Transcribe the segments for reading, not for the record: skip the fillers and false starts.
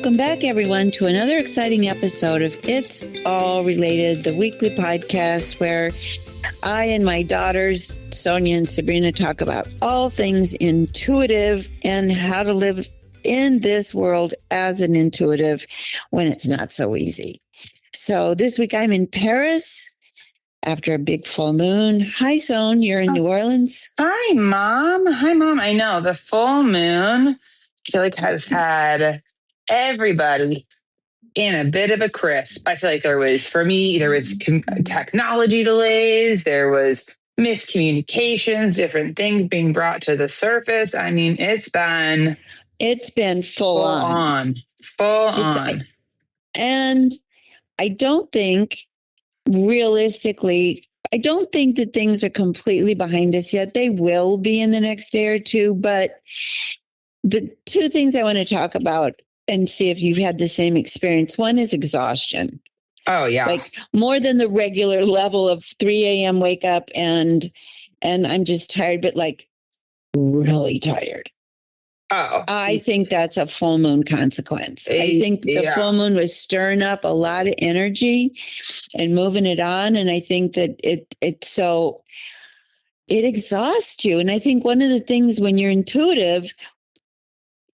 Welcome back, everyone, to another exciting episode of It's All Related, the weekly podcast where I and my daughters, Sonia and Sabrina, talk about all things intuitive and how to live in this world as an intuitive when it's not so easy. So this week I'm in Paris after a big full moon. Hi, Son, you're in New Orleans. Hi, Mom. I know the full moon, I feel like has had everybody in a bit of a crisp. I feel like there was technology delays, there was miscommunications, different things being brought to the surface. I mean, it's been full on. And I don't think realistically, I don't think that things are completely behind us yet. They will be in the next day or two. But the two things I want to talk about and see if you've had the same experience. One is exhaustion. Oh, yeah. Like more than the regular level of 3 a.m. wake up and I'm just tired, but like really tired. Oh, I think that's a full moon consequence. I think the full moon was stirring up a lot of energy and moving it on. And I think that it exhausts you. And I think one of the things when you're intuitive,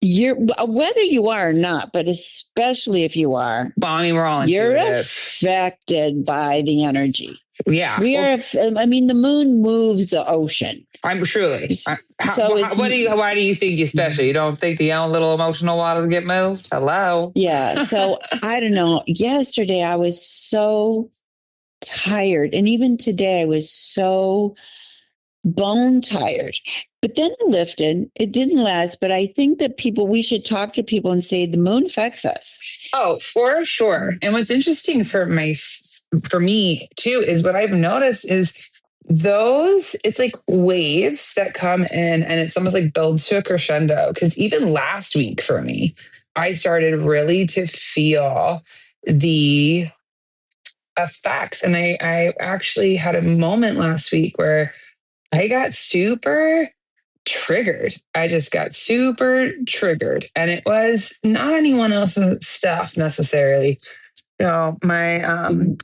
whether you are or not, but especially if you are, well, I mean, we're all intuitive. You're affected by the energy. Yeah. The moon moves the ocean. I'm truly. Why do you think you're special? You don't think the own little emotional waters get moved? Hello. Yeah. So I don't know. Yesterday I was so tired. And even today I was so bone tired. But then it lifted. It didn't last. But I think that we should talk to people and say the moon affects us. Oh, for sure. And what's interesting for me too, is what I've noticed is it's like waves that come in and it's almost like builds to a crescendo. Because even last week for me, I started really to feel the effects. And I actually had a moment last week where I got super triggered. I just got super triggered. And it was not anyone else's stuff necessarily. My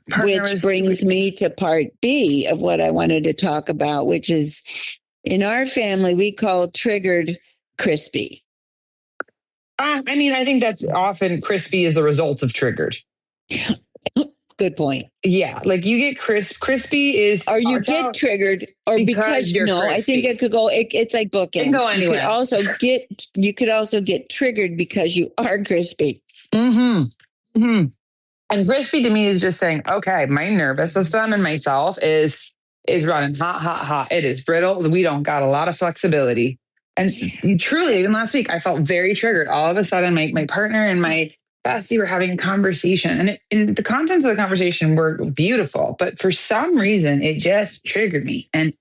partner which brings me to part B of what I wanted to talk about, which is in our family, we call triggered crispy. I think that's often crispy is the result of triggered. Good point. Yeah, like you get crispy is... Or you get triggered or because you're crispy. I think it could go, it's like bookends. It can go anywhere. You could also get triggered because you are crispy. Mm-hmm. Mm-hmm. And crispy to me is just saying, okay, my nervous system and myself is running hot. It is brittle. We don't got a lot of flexibility. And truly, even last week, I felt very triggered. All of a sudden, my partner and my bestie were having a conversation. And the contents of the conversation were beautiful. But for some reason, it just triggered me. And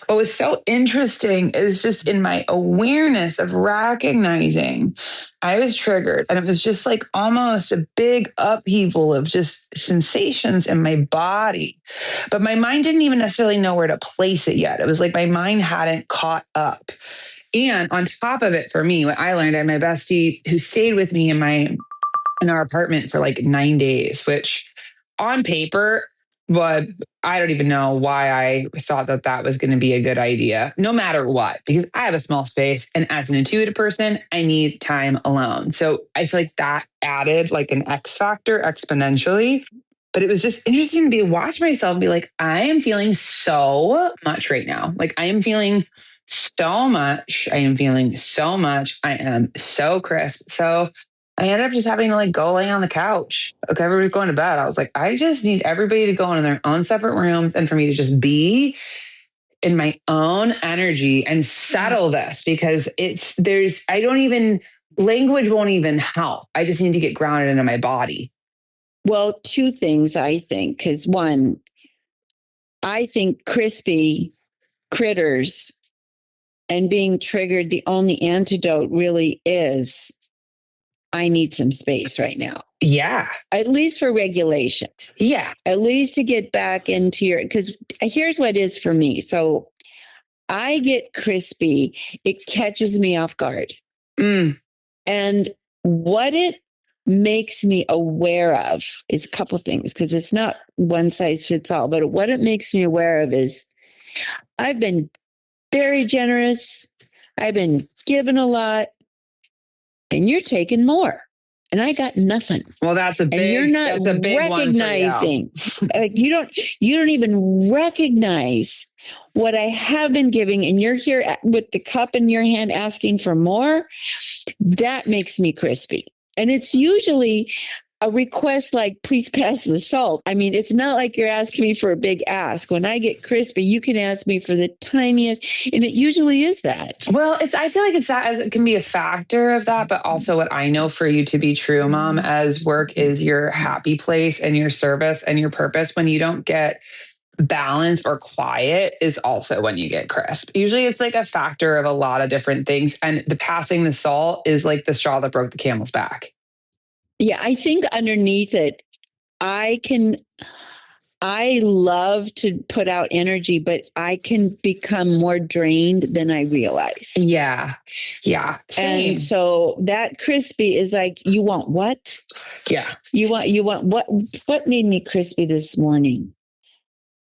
what was so interesting is just in my awareness of recognizing I was triggered. And it was just like almost a big upheaval of just sensations in my body. But my mind didn't even necessarily know where to place it yet. It was like my mind hadn't caught up. And on top of it, for me, what I learned, I had my bestie who stayed with me in our apartment for like 9 days, which on paper, but I don't even know why I thought that was going to be a good idea, no matter what, because I have a small space. And as an intuitive person, I need time alone. So I feel like that added like an X factor exponentially. But it was just interesting to watch myself and be like, I am feeling so much right now. Like I am feeling so much. I am so crisp. So I ended up just having to like go lay on the couch. Okay, everybody's going to bed. I was like, I just need everybody to go in their own separate rooms and for me to just be in my own energy and settle this because language won't even help. I just need to get grounded into my body. Well, two things I think, because one, I think crispy critters and being triggered, the only antidote really is I need some space right now. Yeah. At least for regulation. Yeah. At least to get back into because here's what it is for me. So I get crispy. It catches me off guard. Mm. And what it makes me aware of is a couple things, because it's not one size fits all. But what it makes me aware of is I've been very generous. I've been given a lot, and you're taking more. And I got nothing. Well, that's a big, and you're not that's a big recognizing, like you don't even recognize what I have been giving. And you're here with the cup in your hand asking for more. That makes me crispy. And it's usually a request like, please pass the salt. I mean, it's not like you're asking me for a big ask. When I get crispy, you can ask me for the tiniest, and it usually is that. Well, I feel like it can be a factor of that, but also what I know for you to be true, Mom, as work is your happy place and your service and your purpose. When you don't get balance or quiet is also when you get crisp. Usually it's like a factor of a lot of different things. And the passing the salt is like the straw that broke the camel's back. Yeah, I think underneath it, I love to put out energy, but I can become more drained than I realize. Yeah. Yeah. Same. And so that crispy is like, you want what? Yeah. You want what made me crispy this morning?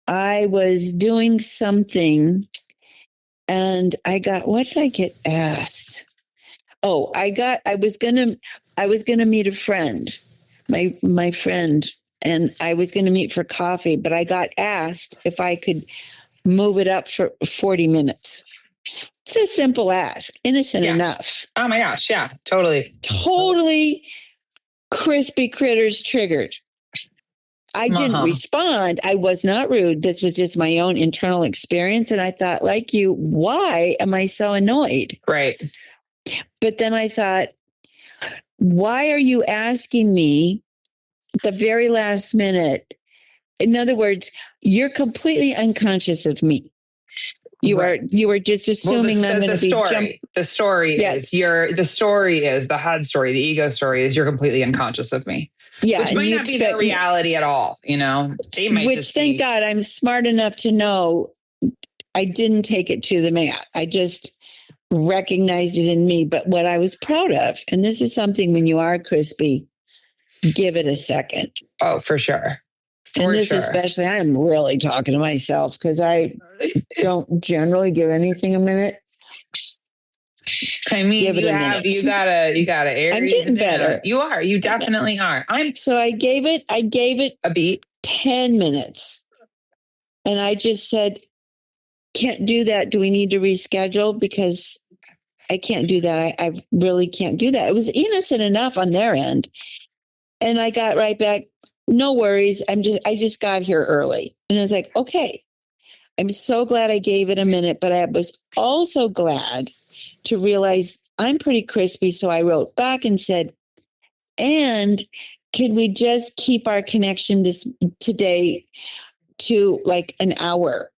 I was doing something and what did I get asked? Oh, I was gonna meet a friend, my friend, and I was gonna meet for coffee, but I got asked if I could move it up for 40 minutes. It's a simple ask, innocent enough. Oh my gosh, yeah, totally. Totally crispy critters triggered. I didn't respond. I was not rude. This was just my own internal experience. And I thought, like you, why am I so annoyed? Right. But then I thought, why are you asking me at the very last minute? In other words, you're completely unconscious of me. You are just assuming I'm going to be jumping. The story is the head story, the ego story is you're completely unconscious of me. Yeah, which might not be their reality at all. You know, they might. Which, thank God, I'm smart enough to know I didn't take it to the mat. I just recognized it in me. But what I was proud of, and this is something when you are crispy, give it a second. Oh, for sure. Especially, I'm really talking to myself because I don't generally give anything a minute. I mean, you gotta air. I'm getting better. You definitely are. So I gave it a beat, 10 minutes. And I just said, can't do that. Do we need to reschedule? Because I can't do that. I really can't do that. It was innocent enough on their end. And I got right back. No worries. I just got here early. And I was like, okay, I'm so glad I gave it a minute, but I was also glad to realize I'm pretty crispy. So I wrote back and said, and can we just keep our connection today to like an hour?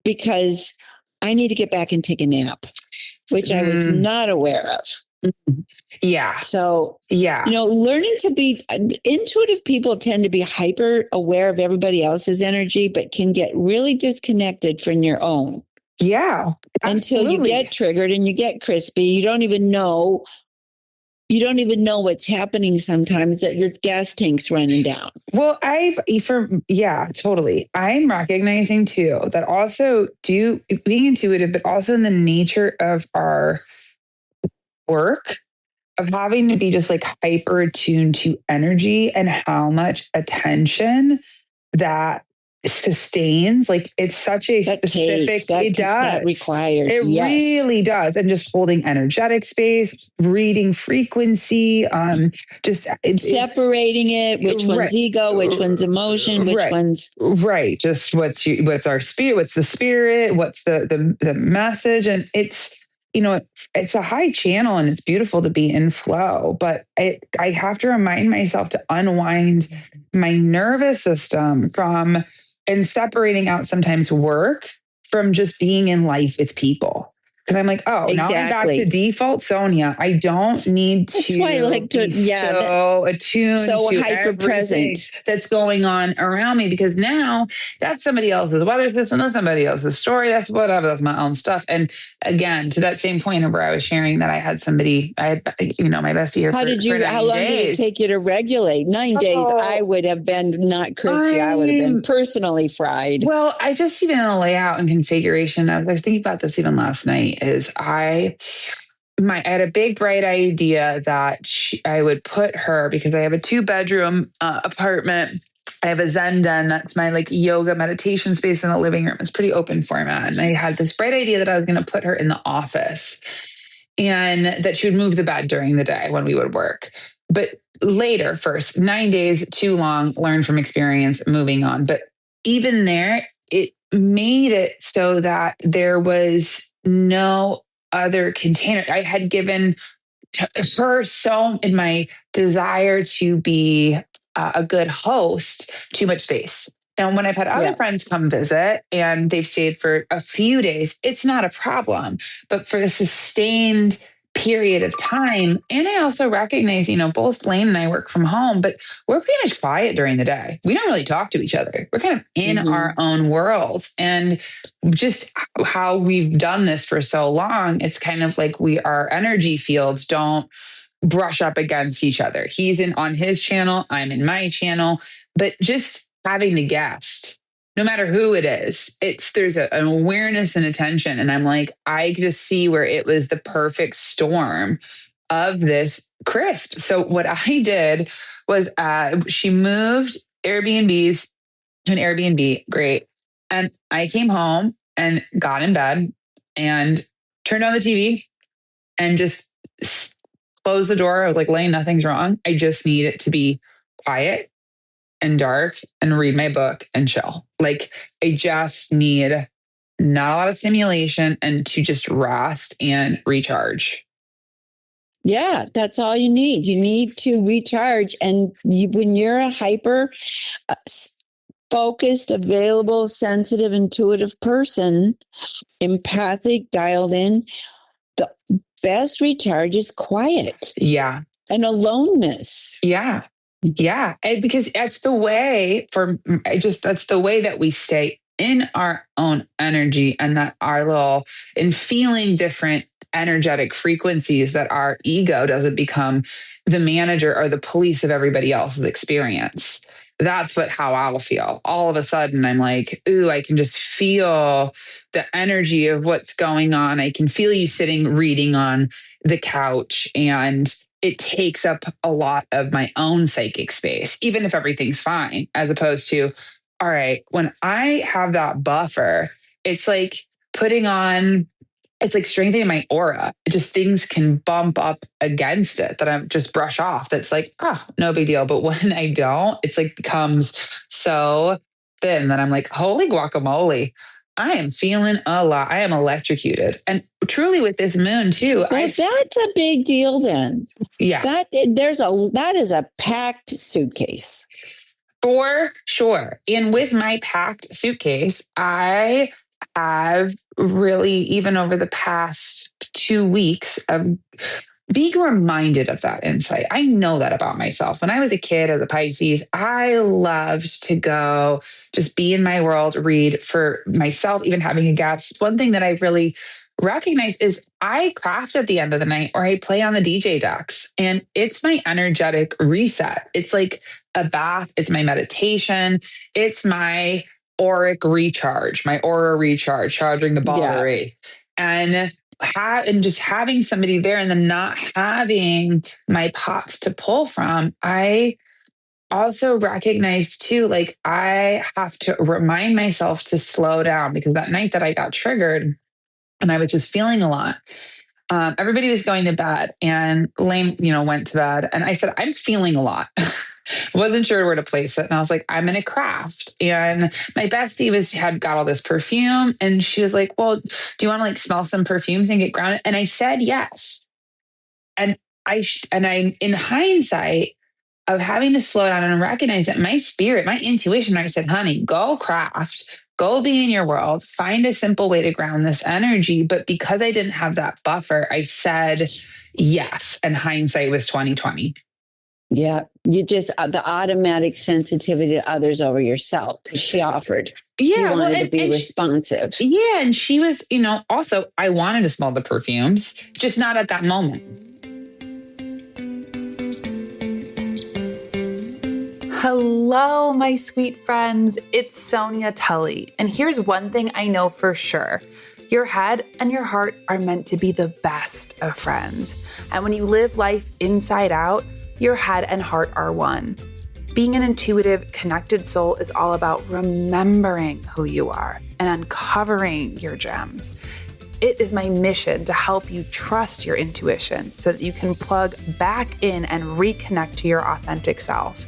Because I need to get back and take a nap, which I was not aware of. Yeah. So, learning to be intuitive people tend to be hyper aware of everybody else's energy, but can get really disconnected from your own. Yeah. Until you get triggered and you get crispy. You don't even know what's happening sometimes, that your gas tank's running down. Well, totally. I'm recognizing too that also being intuitive, but also in the nature of our work, of having to be just like hyper attuned to energy and how much attention that sustains. Like it's such a specific, that requires, it really does. And just holding energetic space, reading frequency, just separating it, which one's ego, which one's emotion, which one's just what's our spirit, what's the spirit, what's the message. And it's a high channel and it's beautiful to be in flow, but I have to remind myself to unwind my nervous system and separating out sometimes work from just being in life with people. Because I'm like, oh, now I'm back to default Sonia. I don't need to That's why I like to, be so attuned so to hyper everything present that's going on around me, because now that's somebody else's weather system, that's somebody else's story, that's whatever, that's my own stuff. And again, to that same point where I was sharing that I had somebody, my bestie here how long did it take you to regulate? 9 days. I would have been not crispy. I would have been personally fried. Well, I just even in a layout and configuration, I was thinking about this even last night, is I had a big, bright idea that I would put her, because I have a 2-bedroom apartment. I have a Zen den. That's my like yoga meditation space in the living room. It's pretty open format. And I had this bright idea that I was going to put her in the office and that she would move the bed during the day when we would work. But later, first, 9 days, too long, learn from experience, moving on. But even there, it made it so that there was no other container. I had given her so, in my desire to be a good host, too much space. Now, when I've had other friends come visit and they've stayed for a few days, it's not a problem. But for a sustained period of time, and I also recognize, both Lane and I work from home, but we're pretty much quiet during the day. We don't really talk to each other. We're kind of in our own worlds. And just how we've done this for so long, it's kind of like our energy fields don't brush up against each other. He's on his channel, I'm in my channel, but just having the guest, no matter who it is, there's an awareness and attention. And I'm like, I just see where it was the perfect storm of this crisp. So what I did was she moved Airbnbs to an Airbnb. Great. And I came home and got in bed and turned on the TV and just closed the door. I was like, Lane, nothing's wrong. I just need it to be quiet and dark and read my book and chill. Like, I just need not a lot of stimulation and to just rest and recharge. Yeah, that's all you need. You need to recharge. And when you're a hyper focused, available, sensitive, intuitive person, empathic, dialed in, the best recharge is quiet. Yeah. And aloneness. Yeah. Yeah. Because that's the way that's the way that we stay in our own energy, and that in feeling different energetic frequencies, that our ego doesn't become the manager or the police of everybody else's experience. That's how I'll feel. All of a sudden, I'm like, ooh, I can just feel the energy of what's going on. I can feel you sitting reading on the couch, and it takes up a lot of my own psychic space, even if everything's fine, as opposed to, all right, when I have that buffer, it's like it's like strengthening my aura. Things can bump up against it that I just brush off. That's like, no big deal. But when I don't, it's like becomes so thin that I'm like, holy guacamole. I am feeling a lot. I am electrocuted. And truly with this moon too. Well, that's a big deal then. Yeah. That is a packed suitcase. For sure. And with my packed suitcase, I have really, even over the past 2 weeks, of being reminded of that insight. I know that about myself. When I was a kid as a Pisces, I loved to go just be in my world, read for myself, even having a guest. One thing that I've really recognized is I craft at the end of the night, or I play on the DJ decks, and it's my energetic reset. It's like a bath. It's my meditation. It's my auric recharge, my aura recharge, charging the battery. Yeah. And just having somebody there, and then not having my pots to pull from, I also recognize too, like, I have to remind myself to slow down, because that night that I got triggered and I was just feeling a lot, everybody was going to bed, and Lane, went to bed, and I said, I'm feeling a lot. Wasn't sure where to place it. And I was like, I'm in a craft. And my bestie had got all this perfume, and she was like, well, do you want to smell some perfumes and get grounded? And I said, yes. And I, in hindsight of having to slow down and recognize that my spirit, my intuition, I said, honey, go craft, Go be in your world, find a simple way to ground this energy. But because I didn't have that buffer, I said yes. And hindsight was 2020. Yeah. You just, the automatic sensitivity to others over yourself. She offered. Yeah. You wanted to be responsive. Yeah. And she was, also, I wanted to smell the perfumes, just not at that moment. Hello, my sweet friends. It's Sonia Tully. And here's one thing I know for sure. Your head and your heart are meant to be the best of friends. And when you live life inside out, your head and heart are one. Being an intuitive, connected soul is all about remembering who you are and uncovering your gems. It is my mission to help you trust your intuition so that you can plug back in and reconnect to your authentic self.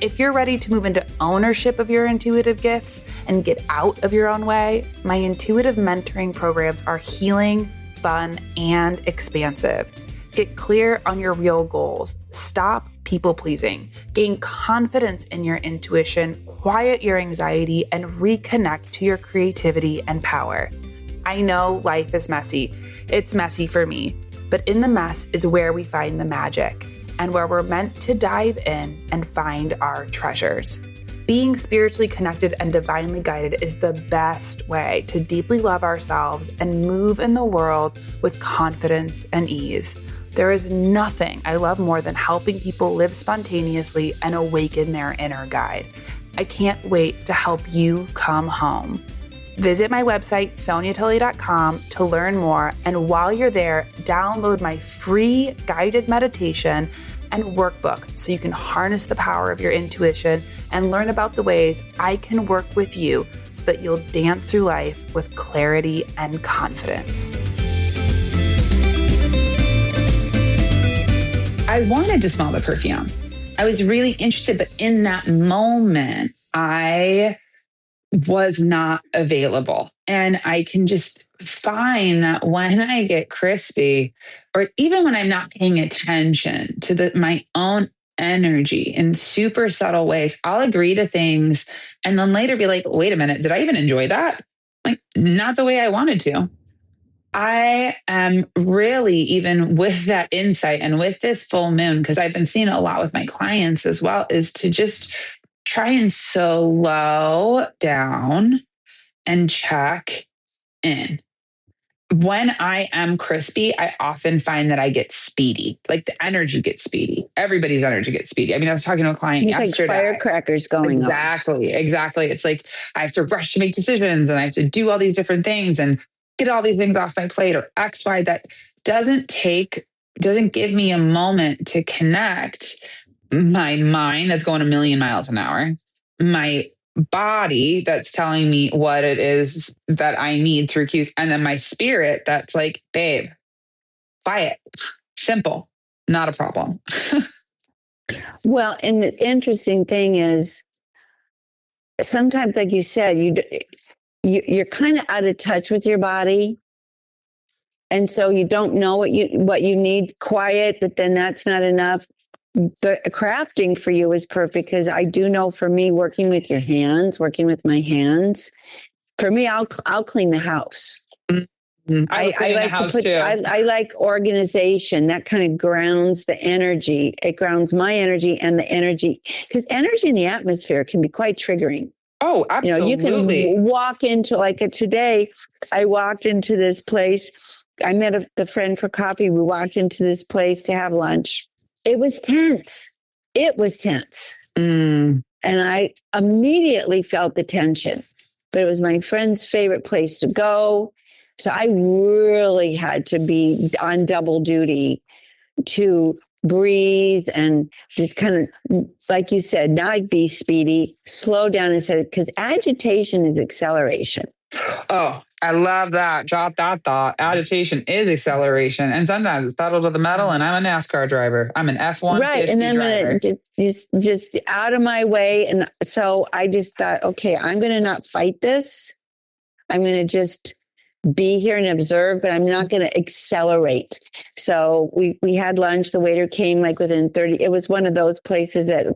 If you're ready to move into ownership of your intuitive gifts and get out of your own way, my intuitive mentoring programs are healing, fun, and expansive. Get clear on your real goals. Stop people pleasing. Gain confidence in your intuition, quiet your anxiety, and reconnect to your creativity and power. I know life is messy. It's messy for me, but in the mess is where we find the magic and where we're meant to dive in and find our treasures. Being spiritually connected and divinely guided is the best way to deeply love ourselves and move in the world with confidence and ease. There is nothing I love more than helping people live spontaneously and awaken their inner guide. I can't wait to help you come home. Visit my website, soniatully.com, to learn more. And while you're there, download my free guided meditation and workbook so you can harness the power of your intuition and learn about the ways I can work with you so that you'll dance through life with clarity and confidence. I wanted to smell the perfume. I was really interested, but in that moment, I was not available. And I can just find that when I get crispy, or even when I'm not paying attention to my own energy in super subtle ways, I'll agree to things and then later be like, wait a minute, did I even enjoy that? Like, not the way I wanted to. I am really, even with that insight and with this full moon, because I've been seeing it a lot with my clients as well, is to just try and slow down and check in. When I am crispy, I often find that I get speedy. Like the energy gets speedy. Everybody's energy gets speedy. I mean, I was talking to a client yesterday. It's like firecrackers going off. Exactly. It's like I have to rush to make decisions and I have to do all these different things and get all these things off my plate or X, Y, that doesn't give me a moment to connect my mind that's going a million miles an hour, my body that's telling me what it is that I need through cues, and then my spirit that's like, babe, quiet, simple, not a problem. Well, and the interesting thing is sometimes, like you said, you're kind of out of touch with your body. And so you don't know what you need. Quiet, but then that's not enough. The crafting for you is perfect because I do know for me, working with my hands, for me, I'll clean the house. Mm-hmm. I like organization. That kind of grounds the energy. It grounds my energy and the energy, because energy in the atmosphere can be quite triggering. Oh, absolutely. You can walk into, like today, I walked into this place. I met a friend for coffee. We walked into this place to have lunch. It was tense. And I immediately felt the tension. But it was my friend's favorite place to go. So I really had to be on double duty to breathe and just kind of, like you said, not be speedy, slow down instead, because agitation is acceleration. Oh, I love that. Drop that thought. Agitation is acceleration. And sometimes it's pedal to the metal, and I'm a NASCAR driver. I'm an F-150 right. And then driver. when it just out of my way. And so I just thought, okay, I'm going to not fight this. I'm going to just be here and observe, but I'm not going to accelerate. So we had lunch. The waiter came like within 30. It was one of those places that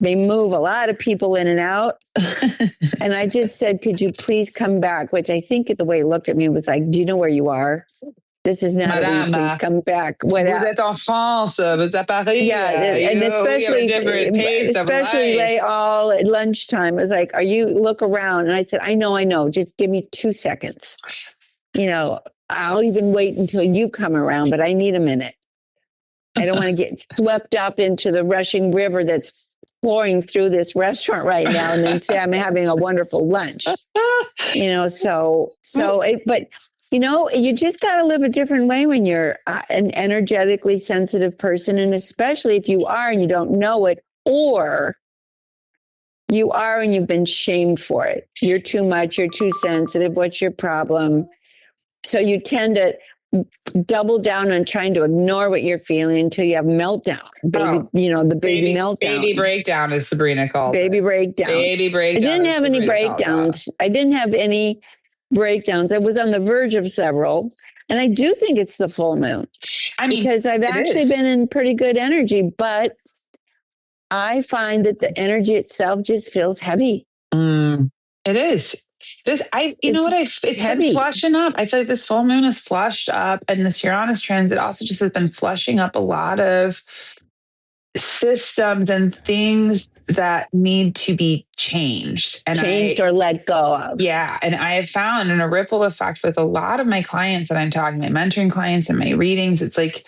They move a lot of people in and out. And I just said, could you please come back? Which I think the way he looked at me was like, do you know where you are? This is not a way, please come back. Vous êtes en France, vous êtes à Paris. Yeah, and especially late all at lunchtime. It was like, look around. And I said, I know. Just give me 2 seconds. I'll even wait until you come around, but I need a minute. I don't want to get swept up into the rushing river that's pouring through this restaurant right now and then say I'm having a wonderful lunch. But you just got to live a different way when you're an energetically sensitive person. And especially if you are and you don't know it, or you are and you've been shamed for it. You're too much. You're too sensitive. What's your problem? So you tend to double down on trying to ignore what you're feeling until you have meltdown. The baby meltdown. Baby breakdown, as Sabrina called baby it. breakdown. Baby breakdown. I didn't have any breakdowns. I didn't have any breakdowns. I was on the verge of several. And I do think it's the full moon. Because I've actually been in pretty good energy, but I find that the energy itself just feels heavy. It is. It's heavy. Been flushing up. I feel like this full moon is flushed up, and this Uranus transit also just has been flushing up a lot of systems and things that need to be changed or let go of. Yeah. And I have found in a ripple effect with a lot of my clients that I'm talking, my mentoring clients and my readings, it's like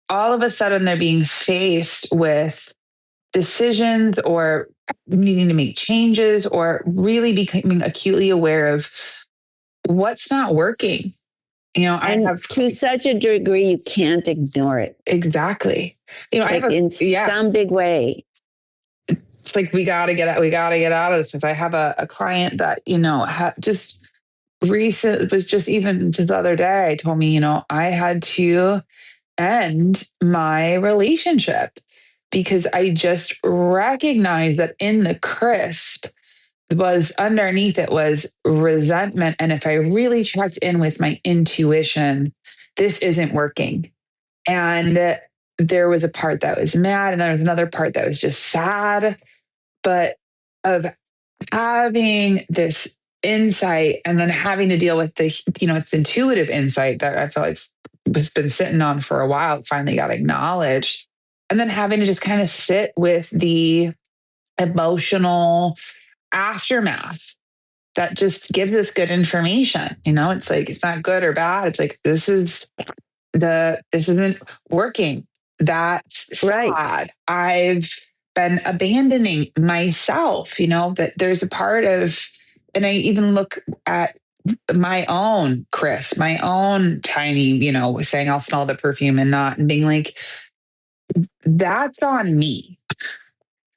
all of a sudden they're being faced with decisions or needing to make changes or really becoming acutely aware of what's not working. To such a degree, you can't ignore it. Exactly. Some big way. It's like, we got to get out of this. Because I have a client that, just recent was just even just the other day told me, I had to end my relationship because I just recognized that in the crisp was underneath it was resentment. And if I really checked in with my intuition, this isn't working. And there was a part that was mad and there was another part that was just sad. But of having this insight and then having to deal with it's intuitive insight that I feel like has been sitting on for a while, it finally got acknowledged. And then having to just kind of sit with the emotional aftermath that just gives us good information. It's like, it's not good or bad. It's like, this isn't working. That's right. Sad. I've been abandoning myself, that there's a part of, and I even look at my own Chris, my own tiny, saying I'll smell the perfume and being like, that's on me.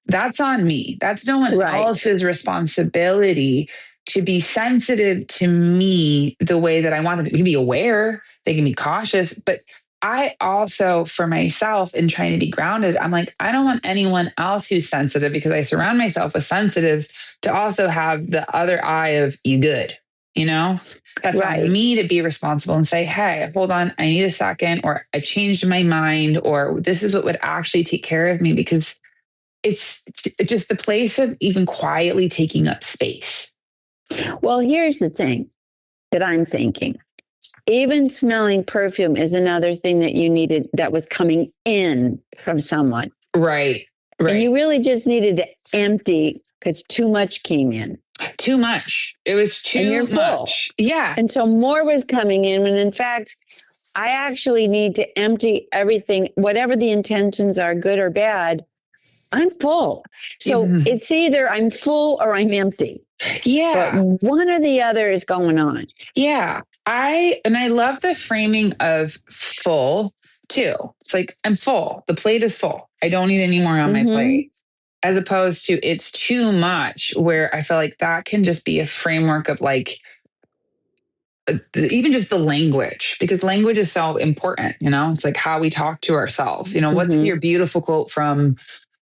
That's on me. That's no one else's responsibility to be sensitive to me the way that I want them to be aware. They can be cautious, but I also, for myself, in trying to be grounded, I'm like, I don't want anyone else who's sensitive, because I surround myself with sensitives, to also have the other eye of you good, That's on me to be responsible and say, hey, hold on, I need a second, or I've changed my mind, or this is what would actually take care of me, because it's just the place of even quietly taking up space. Well, here's the thing that I'm thinking. Even smelling perfume is another thing that you needed, that was coming in from someone. Right. And you really just needed to empty because too much came in. Too much. It was too and you're full. much. Yeah. And so more was coming in when in fact, I actually need to empty everything, whatever the intentions are, good or bad. I'm full. So it's either I'm full or I'm empty. Yeah. But one or the other is going on. Yeah. I love the framing of full too. It's like, I'm full. The plate is full. I don't need any more on my plate. As opposed to it's too much, where I feel like that can just be a framework of like, even just the language, because language is so important, it's like how we talk to ourselves. What's your beautiful quote from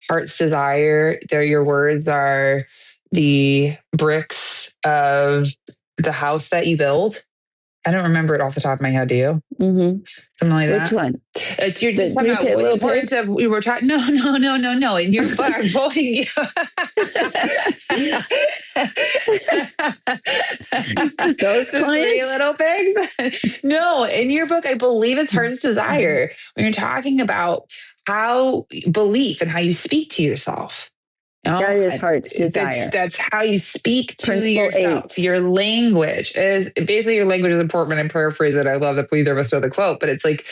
Heart's Desire? Your words are the bricks of the house that you build. I don't remember it off the top of my head. Do you? Mm-hmm. Something like that. Which one? You're just talking about little importance pigs? of, we were talking. No. In your book, I'm quoting you. Those The clients? 3 little pigs. No, in your book, I believe it's Heart's Desire. When you're talking about how belief and how you speak to yourself. That is Heart's Desire. That's how you speak to Principle yourself. 8. Your language is basically your language is important. And I paraphrase it. I love that either of us know the quote, but it's like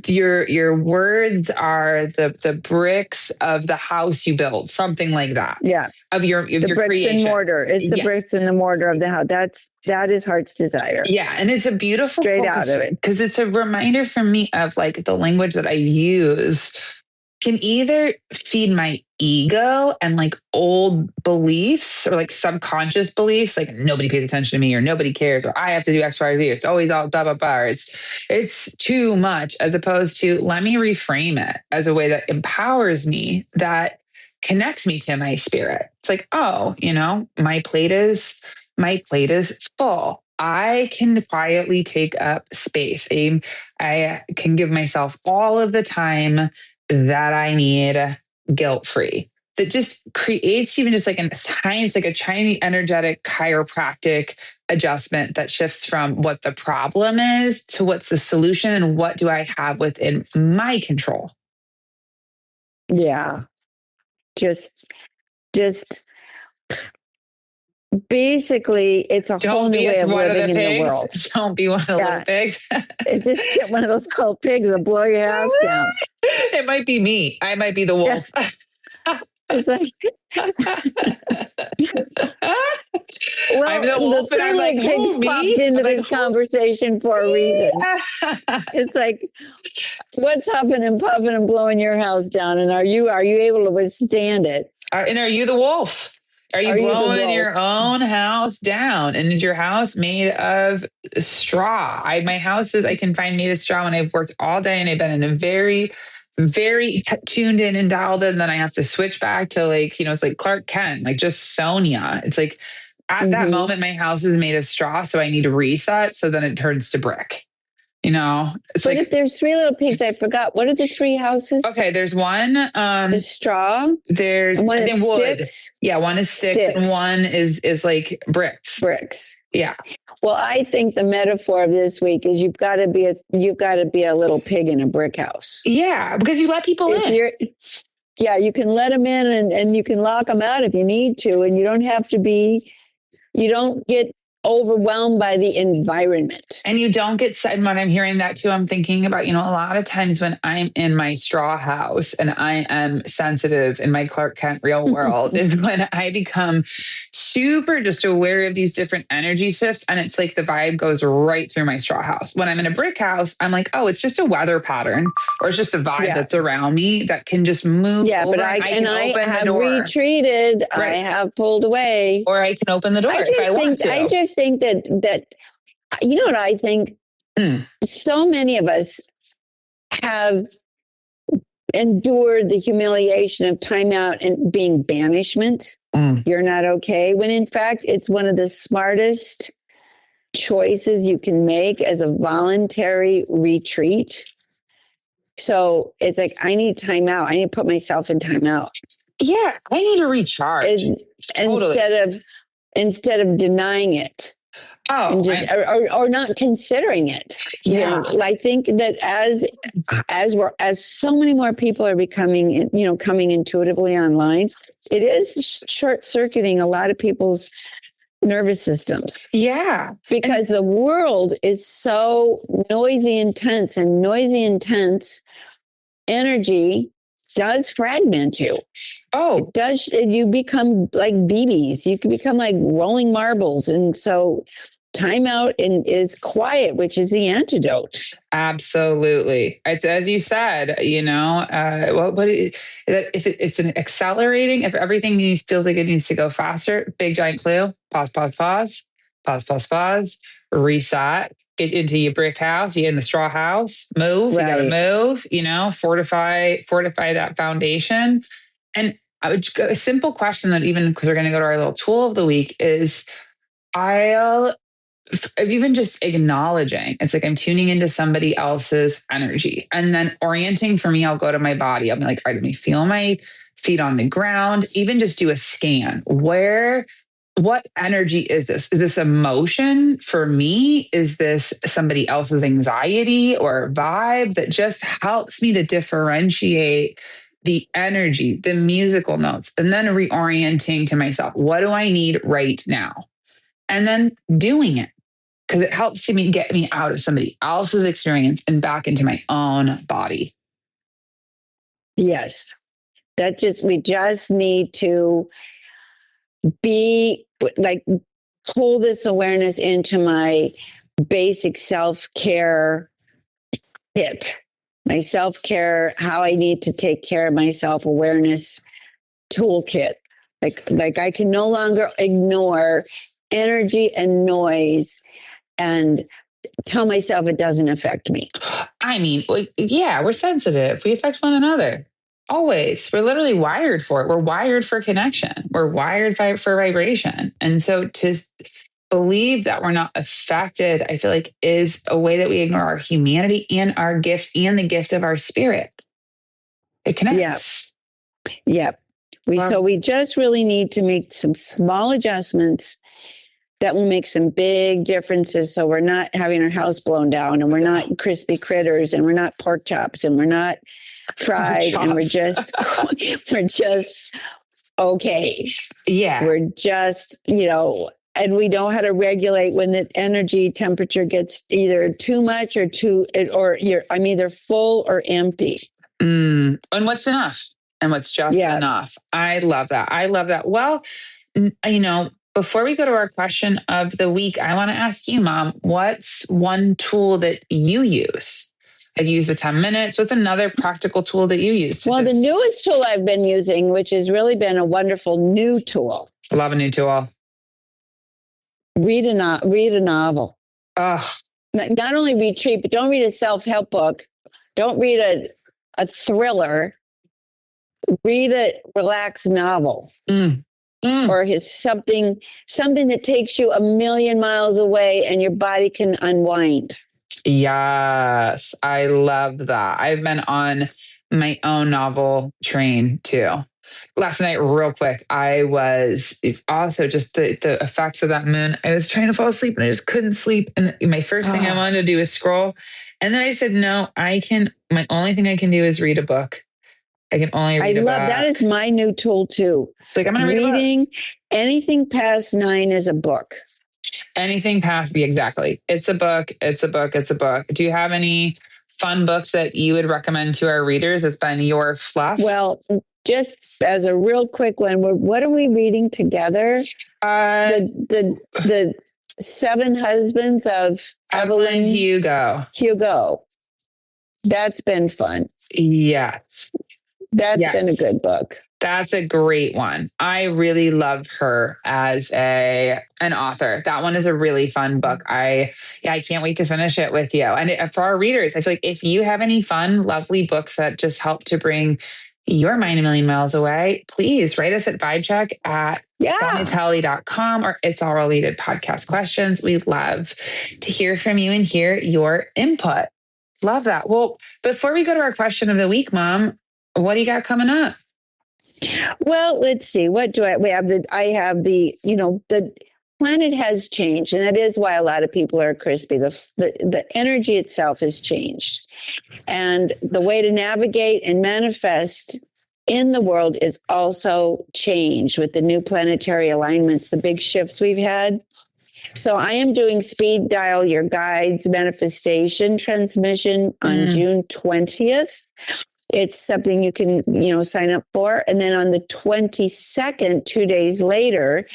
your words are the bricks of the house you build, something like that. Yeah. Of your bricks creation. and mortar. It's the bricks and the mortar of the house. That is Heart's Desire. Yeah. And it's a beautiful straight out of it. Because it's a reminder for me of like the language that I use can either feed my ego and like old beliefs or like subconscious beliefs, like nobody pays attention to me or nobody cares or I have to do X, Y, or Z. It's always all blah, blah, blah. Or it's too much, as opposed to let me reframe it as a way that empowers me, that connects me to my spirit. It's like, oh, my plate is full. I can quietly take up space. I can give myself all of the time that I need, guilt-free. That just creates even just like it's like a tiny energetic chiropractic adjustment that shifts from what the problem is to what's the solution and what do I have within my control. Yeah. Just basically, it's a whole new way of living in the world. Don't be one of the little pigs. Just get one of those little pigs and blow your house down. It might be me. I might be the wolf. It's like, I'm the wolf, and I'm like, pigs popped into this conversation for a reason. It's like, what's huffing and puffing and blowing your house down? And are you able to withstand it? And are you the wolf? Are you blowing your own house down? And is your house made of straw? My house is, I can find made of straw when I've worked all day and I've been in a very, very tuned in and dialed in. Then I have to switch back to like, it's like Clark Kent, like just Sonia. It's like at that moment, my house is made of straw. So I need to reset. So then it turns to brick. It's but if there's 3 little pigs, I forgot. What are the 3 houses? Okay, there's one. The straw. There's one is wood. sticks. Yeah, one is sticks. And one is like bricks. Bricks. Yeah. Well, I think the metaphor of this week is you've got to be a little pig in a brick house. Yeah, because you let people in. Yeah, you can let them in and you can lock them out if you need to, and you don't get overwhelmed by the environment. And you don't get sad. When I'm hearing that too, I'm thinking about, a lot of times when I'm in my straw house and I am sensitive in my Clark Kent real world is when I become super just aware of these different energy shifts. And it's like the vibe goes right through my straw house. When I'm in a brick house, I'm like, oh, it's just a weather pattern or it's just a vibe that's around me that can just move. Yeah, over but I have retreated. Right. I have pulled away. Or I can open the door if I want to. I just think that you know what I think? So many of us have endured the humiliation of timeout and being banishment. You're not okay. When in fact, it's one of the smartest choices you can make as a voluntary retreat. So it's like, I need timeout. I need to put myself in timeout. Yeah, I need to recharge. Instead of denying it. Oh, and or not considering it. Yeah, I think that as so many more people are becoming, coming intuitively online, it is short circuiting a lot of people's nervous systems. Yeah, because the world is so noisy, intense, and noisy, intense energy does fragment you. Oh, it does. You become like BBs. You can become like rolling marbles, and so timeout is quiet, which is the antidote. Absolutely. It's, as you said, if it's an accelerating, if everything feels like it needs to go faster, big giant clue, pause, reset, get into your brick house, you're in the straw house, move, you got to move, fortify that foundation. And a simple question that even because we're going to go to our little tool of the week is, I'll of even just acknowledging, it's like I'm tuning into somebody else's energy. And then orienting for me, I'll go to my body. I'll be like, all right, let me feel my feet on the ground, even just do a scan. What energy is this? Is this emotion for me? Is this somebody else's anxiety or vibe that just helps me to differentiate the energy, the musical notes, and then reorienting to myself? What do I need right now? And then doing it, because it helps me get me out of somebody else's experience and back into my own body. Yes. We just need to be like, pull this awareness into my basic self-care kit, my self-care, how I need to take care of myself awareness toolkit. Like I can no longer ignore energy and noise and tell myself it doesn't affect me. I mean, yeah, we're sensitive. We affect one another. Always. We're literally wired for it. We're wired for connection. We're wired for vibration. And so to believe that we're not affected, I feel like is a way that we ignore our humanity and our gift and the gift of our spirit. It connects. Yep. So we just really need to make some small adjustments that will make some big differences. So we're not having our house blown down, and we're not crispy critters, and we're not pork chops, and we're not fried, and we're just okay. Yeah. We're just, and we know how to regulate when the energy temperature gets either too much or I'm either full or empty. And what's enough and what's just enough. I love that. Well, before we go to our question of the week, I want to ask you, Mom, what's one tool that you use? I use the 10 minutes. What's another practical tool that you use? Well, the newest tool I've been using, which has really been a wonderful new tool. I love a new tool. Read a novel. Ugh. Not only read cheap, but don't read a self-help book. Don't read a thriller. Read a relaxed novel. Or something that takes you a million miles away and your body can unwind. Yes, I love that. I've been on my own novel train too. Last night, real quick, I was also just the effects of that moon. I was trying to fall asleep and I just couldn't sleep. And my first thing I wanted to do is scroll. And then I said, no, my only thing I can do is read a book. I can only read a book. That is my new tool too. Like, I'm going to read reading anything past 9 is a book. Anything past exactly. It's a book. Do you have any fun books that you would recommend to our readers? It's been your fluff. Well, just as a real quick one, what are we reading together? The 7 Husbands of Evelyn Hugo. That's been fun. Yes. That's been a good book. That's a great one. I really love her as an author. That one is a really fun book. I can't wait to finish it with you. And for our readers, I feel like if you have any fun, lovely books that just help to bring your mind a million miles away, please write us at vibecheck@soniatelli.com or It's All Related podcast questions. We'd love to hear from you and hear your input. Love that. Well, before we go to our question of the week, Mom, what do you got coming up? Well, let's see. What do I have? The planet has changed, and that is why a lot of people are crispy. The energy itself has changed, and the way to navigate and manifest in the world is also changed with the new planetary alignments, the big shifts we've had. So I am doing speed dial your guides manifestation transmission on June 20th. It's something you can, sign up for. And then on the 22nd, 2 days later,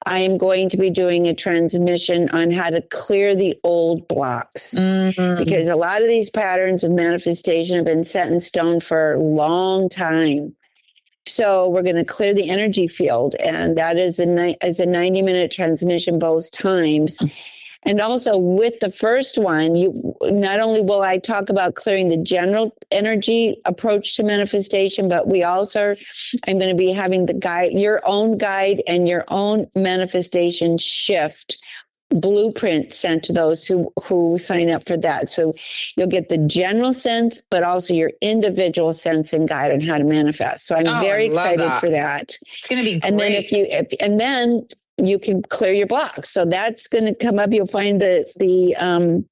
I am going to be doing a transmission on how to clear the old blocks. Because a lot of these patterns of manifestation have been set in stone for a long time. So we're going to clear the energy field. And that is a 90-minute transmission both times. And also with the first one, not only will I talk about clearing the general energy approach to manifestation, but I'm going to be having your own guide and your own manifestation shift blueprint sent to those who sign up for that. So you'll get the general sense, but also your individual sense and guide on how to manifest. So I'm very excited for that. It's going to be great. And then you can clear your blocks. So that's going to come up. You'll find the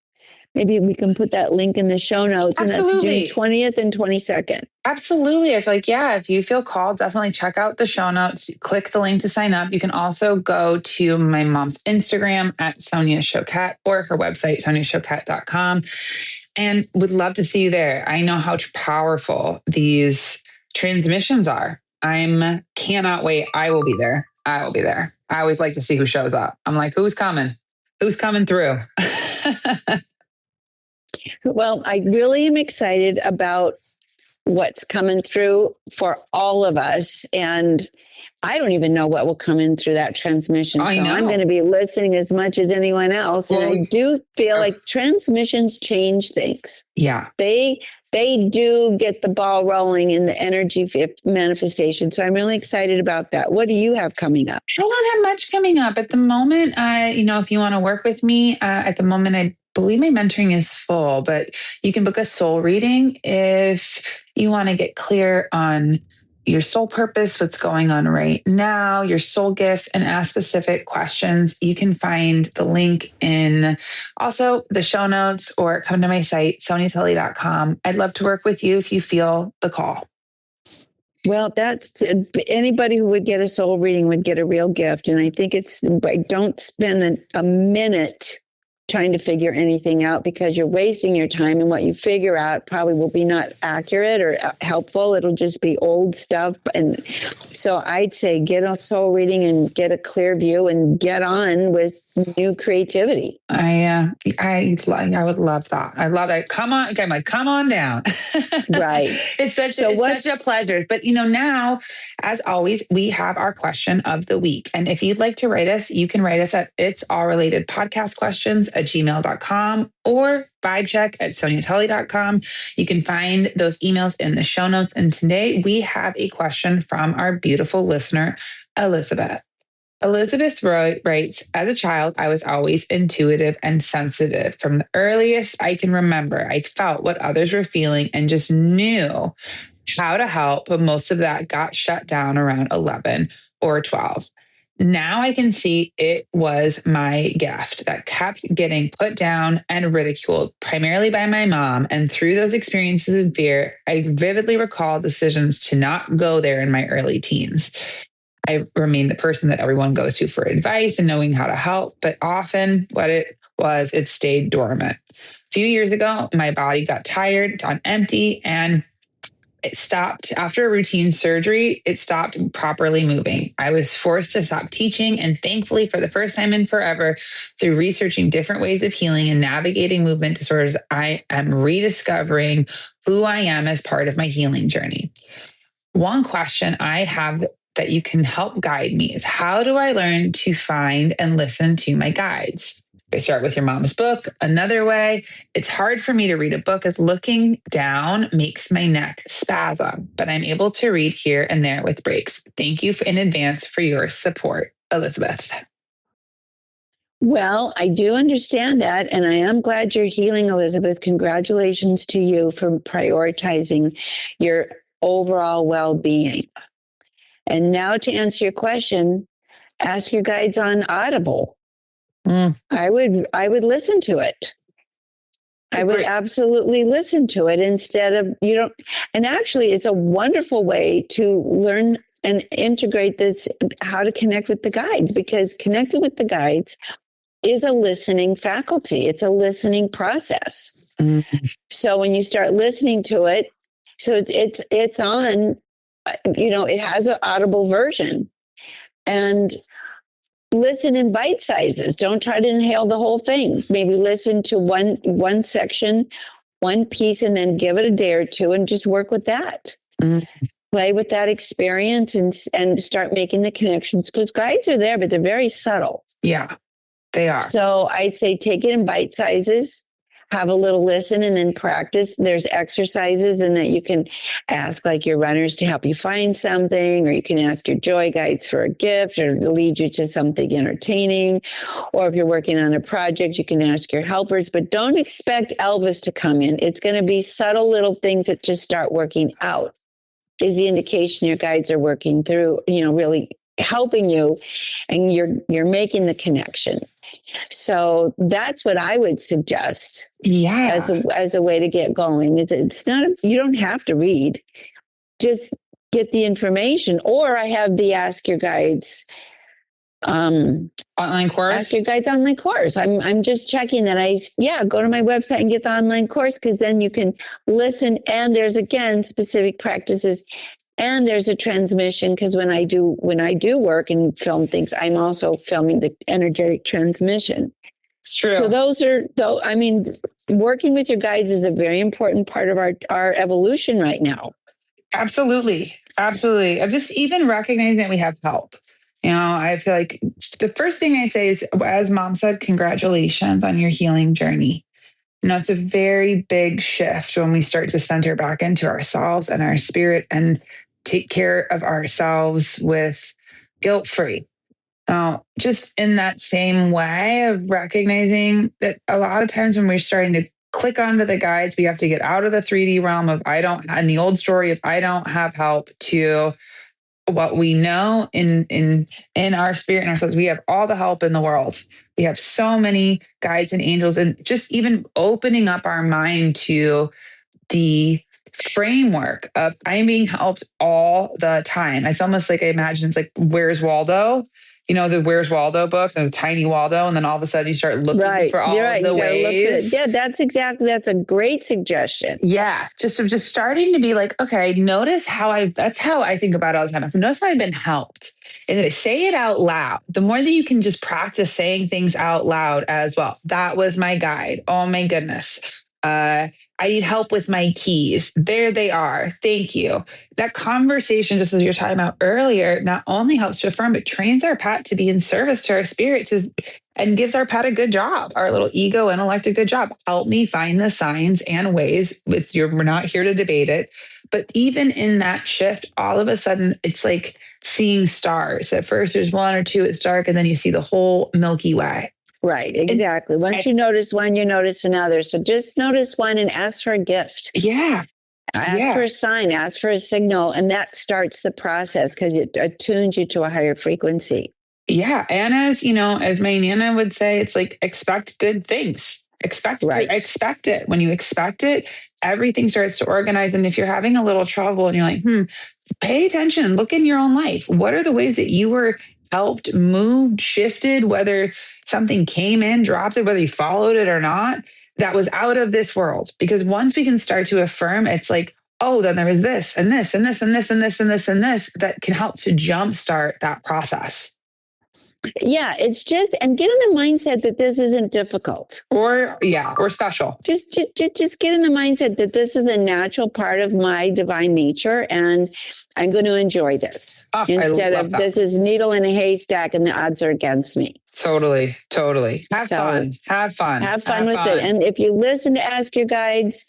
maybe we can put that link in the show notes. Absolutely. And that's June 20th and 22nd. Absolutely. I feel like, if you feel called, definitely check out the show notes, click the link to sign up. You can also go to my mom's Instagram at Sonia Choquette or her website, soniachoquette.com, and would love to see you there. I know how powerful these transmissions are. Cannot wait. I will be there. I always like to see who shows up. I'm like, who's coming? Who's coming through? Well, I really am excited about what's coming through for all of us. And I don't even know what will come in through that transmission. I know. I'm going to be listening as much as anyone else. And I do feel like transmissions change things. Yeah. They do get the ball rolling in the energy manifestation. So I'm really excited about that. What do you have coming up? I don't have much coming up at the moment. If you want to work with me at the moment, I believe my mentoring is full, but you can book a soul reading if you want to get clear on your soul purpose, what's going on right now, your soul gifts, and ask specific questions. You can find the link in also the show notes or come to my site, soniatully.com. I'd love to work with you if you feel the call. Well, that's anybody who would get a soul reading would get a real gift. And I think don't spend a minute trying to figure anything out, because you're wasting your time, and what you figure out probably will be not accurate or helpful. It'll just be old stuff. And so I'd say get a soul reading and get a clear view and get on with new creativity. I would love that. I love that. Come on. Okay, I'm like, come on down. Right. It's such a pleasure. But now, as always, we have our question of the week. And if you'd like to write us, you can write us at itsallrelatedpodcastquestions@gmail.com or vibecheck@soniatully.com. You can find those emails in the show notes. And today we have a question from our beautiful listener, Elizabeth. Elizabeth writes, as a child, I was always intuitive and sensitive. From the earliest I can remember, I felt what others were feeling and just knew how to help, but most of that got shut down around 11 or 12. Now I can see it was my gift that kept getting put down and ridiculed, primarily by my mom. And through those experiences of fear, I vividly recall decisions to not go there in my early teens. I remained the person that everyone goes to for advice and knowing how to help, but often it stayed dormant. A few years ago, my body got tired, on empty, and it stopped. After a routine surgery, it stopped properly moving. I was forced to stop teaching, and thankfully, for the first time in forever, through researching different ways of healing and navigating movement disorders, I am rediscovering who I am as part of my healing journey. One question I have that you can help guide me is, how do I learn to find and listen to my guides? I start with your mom's book. Another way, it's hard for me to read a book as looking down makes my neck spasm, but I'm able to read here and there with breaks. Thank you in advance for your support, Elizabeth. Well, I do understand that, and I am glad you're healing, Elizabeth. Congratulations to you for prioritizing your overall well-being. And now to answer your question, ask your guides on Audible. I would listen to it. I would absolutely listen to it instead of, and actually it's a wonderful way to learn and integrate this, how to connect with the guides, because connecting with the guides is a listening faculty. It's a listening process. Mm-hmm. So when you start listening to it, so it's on, it has an Audible version, and listen in bite sizes. Don't try to inhale the whole thing. Maybe listen to one section, one piece, and then give it a day or two and just work with that. Mm-hmm. Play with that experience and start making the connections, because guides are there, but they're very subtle. Yeah, they are. So I'd say take it in bite sizes. have a little listen and then practice. There's exercises and that you can ask like your runners to help you find something, or you can ask your joy guides for a gift or lead you to something entertaining. Or if you're working on a project, you can ask your helpers, but don't expect Elvis to come in. It's going to be subtle little things that just start working out. Is the indication your guides are working through, really helping you, and you're making the connection. So that's what I would suggest. Yeah. As a way to get going. It's not, you don't have to read, just get the information. Or I have the Ask Your Guides online course. Ask Your Guides online course. I'm just checking that go to my website and get the online course, because then you can listen, and there's again specific practices, and there's a transmission, because when I do work and film things, I'm also filming the energetic transmission. It's true. So working with your guides is a very important part of our evolution right now. Absolutely. Absolutely. I'm just even recognizing that we have help. I feel like the first thing I say is, as Mom said, congratulations on your healing journey. It's a very big shift when we start to center back into ourselves and our spirit and take care of ourselves with guilt-free. Just in that same way of recognizing that a lot of times when we're starting to click onto the guides, we have to get out of the 3D realm of and the old story of I don't have help, to what we know in our spirit and ourselves. We have all the help in the world. We have so many guides and angels, and just even opening up our mind to the framework of I'm being helped all the time. It's almost like I imagine it's like Where's Waldo? The Where's Waldo book, and Tiny Waldo, and then all of a sudden you start looking for all the ways. That's a great suggestion. Yeah. Just starting to be like, okay, that's how I think about it all the time. Notice how I've been helped. And I say it out loud. The more that you can just practice saying things out loud as well. That was my guide. Oh my goodness. I need help with my keys. There they are. Thank you. That conversation, just as you were talking about earlier, not only helps to affirm, but trains our pet to be in service to our spirit and gives our pet a good job, our little ego intellect a good job. Help me find the signs and ways. We're not here to debate it. But even in that shift, all of a sudden, it's like seeing stars. At first, there's one or two, it's dark, and then you see the whole Milky Way. Right, exactly. Once you notice one, you notice another. So just notice one and ask for a gift. Yeah. Ask for a sign, ask for a signal, and that starts the process because it attunes you to a higher frequency. Yeah. And as my Nana would say, it's like expect good things. Expect it. When you expect it, everything starts to organize. And if you're having a little trouble and you're like, pay attention, look in your own life. What are the ways that you were helped, moved, shifted, whether something came in, dropped it, whether you followed it or not, that was out of this world? Because once we can start to affirm, it's like, oh, then there was this and this and this and this and this and this and this that can help to jumpstart that process. Yeah, it's just, and get in the mindset that this isn't difficult or special. Just get in the mindset that this is a natural part of my divine nature, and I'm going to enjoy this instead of this is needle in a haystack and the odds are against me. Totally. Have fun with it. And if you listen to Ask Your Guides,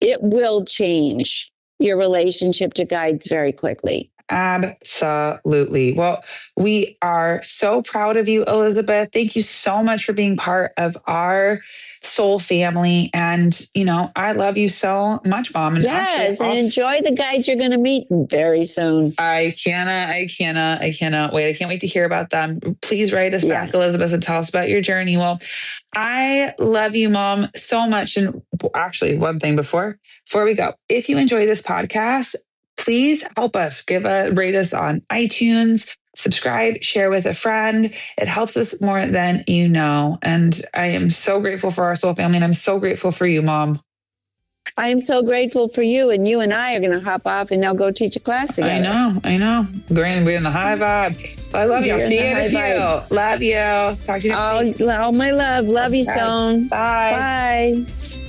it will change your relationship to guides very quickly. Absolutely. Well, we are so proud of you, Elizabeth. Thank you so much for being part of our soul family. And, I love you so much, Mom. And yes, and enjoy the guides you're going to meet very soon. I cannot wait. I can't wait to hear about them. Please write us back, Elizabeth, and tell us about your journey. Well, I love you, Mom, so much. And actually, one thing before we go, if you enjoy this podcast, please help us rate us on iTunes, subscribe, share with a friend. It helps us more than you know. And I am so grateful for our soul family. And I'm so grateful for you, Mom. I am so grateful for you. And you and I are going to hop off and now go teach a class together. I know. We're in the high vibe. I love you. I'll see you in a few. Love you. Talk to you next week. Oh, my love. Love you, Okay. Son. Bye. Bye.